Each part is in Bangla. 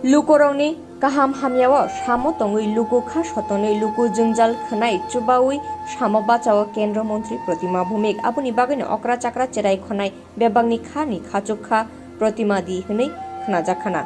लुकोरौनि गाहाम हामियाव सामो तंगै लुको खा सतनै लुको जोंजाल खनाय चुबावै सामो बाचाव केन्द्र मंत्री प्रतिमा भूमिक आपुनि बागैनो अक्रा चाक्रा चेराय खनाय बेबांनि खानि खाचुखा प्रतिमा दी हनै खनाजाखाना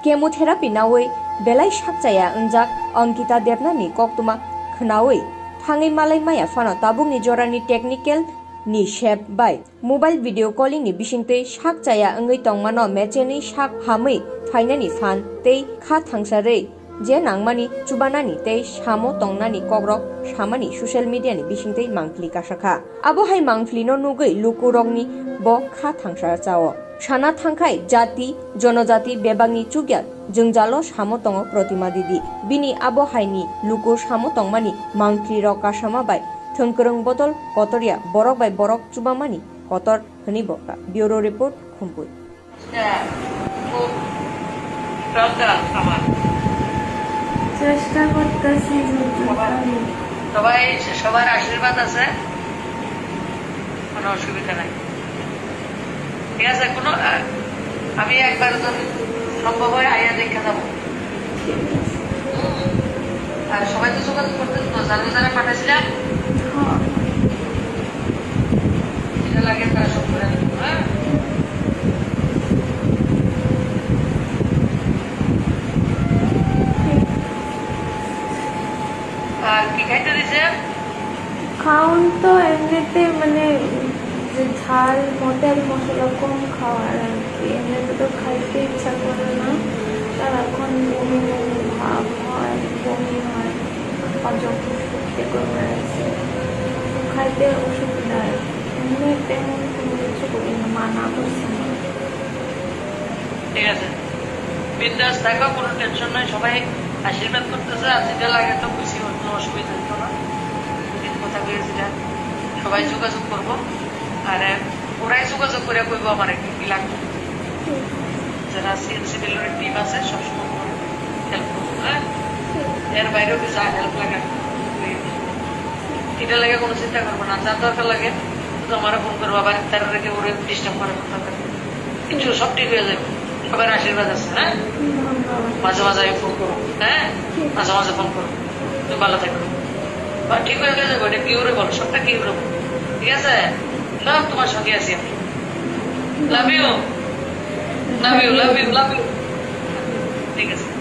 केमोथेरापि नावै बेलाय साकजाया अंजाक अंकिता देबनानि कक्तुमा खनावै थाङै मालाय माया फानो ताबुंनि जरानि टेक्निकल नि shape by mobile video calling नि बिसिंतै साकजाया अंगै तंमानो मेचेनि साक हामै फाइनानि फान तै खा थांसारै जे नांमानि चुबानानि तै सामो तंनानि कग्रक सामानि सोशल मीडिया नि बिसिंतै मांफ्लि कासाखा आबोहाय मांफ्लिनो नुगै लुकुरंनि ब खा थांसार चाओ साना थांखाय जाति जनजाति बेबांनि चुग्या जोंजालो सामो तंग प्रतिमा दिदी बिनि आबोहायनि लुकु सामो तंमानि मांफ्लि र कासामा बाय थंकरं बदल कतरिया बरक बाय बरक चुबामानि कतर हनि बक्ता ब्यूरो रिपोर्ट खुमपुर চেষ্টা করতেছি সবাই সবার আশীর্বাদ আছে কোনো অসুবিধা নাই ঠিক আছে কোনো আমি একবার যদি সম্ভব হয় আইয়া দেখে যাবো আর সবাই তো যোগাযোগ করতে জানা যারা পাঠাইছিলাম যেটা লাগে তারা সব করে হ্যাঁ আর কি খাইতে দিছে খাওন তো এমনিতে মানে ঝাল মতের মশলা কম খাওয়ার আর কি এমনিতে তো খাইতে ইচ্ছা করে না সারাক্ষণ বমি বমি ভাব হয় বমি হয় হজম করতে করে আছে খাইতে অসুবিধা এমনি তেমন কোনো কিছু করি না মানা করছি না ঠিক আছে বিন্দাস থাকো কোনো টেনশন নাই সবাই আশীর্বাদ করতেছে আর যেটা লাগে তো খুশি হতো অসুবিধা হতো না কথা বলেছিলাম সবাই যোগাযোগ করবো আর ওরাই যোগাযোগ করে কইব আমার কি লাগবে যারা সিভিলের টিম আছে সবসময় হেল্প করবো হ্যাঁ এর বাইরেও যা হেল্প লাগে এটা লাগে কোনো চিন্তা করবো না যা দরকার লাগে তো আমার ফোন করবো আবার তারা রেখে ওরে ডিস্টার্ব করার দরকার কিছু সব ঠিক হয়ে যাবে সবার আশীর্বাদ আছে হ্যাঁ মাঝে মাঝে ফোন করো হ্যাঁ মাঝে মাঝে ফোন করো তুমি ভালো থাকো বা ঠিক হয়ে যাবে এটা কি করে বলো সবটা কি করে বলো ঠিক আছে লাভ তোমার সঙ্গে আছি আমি love you love you love you love you ঠিক আছে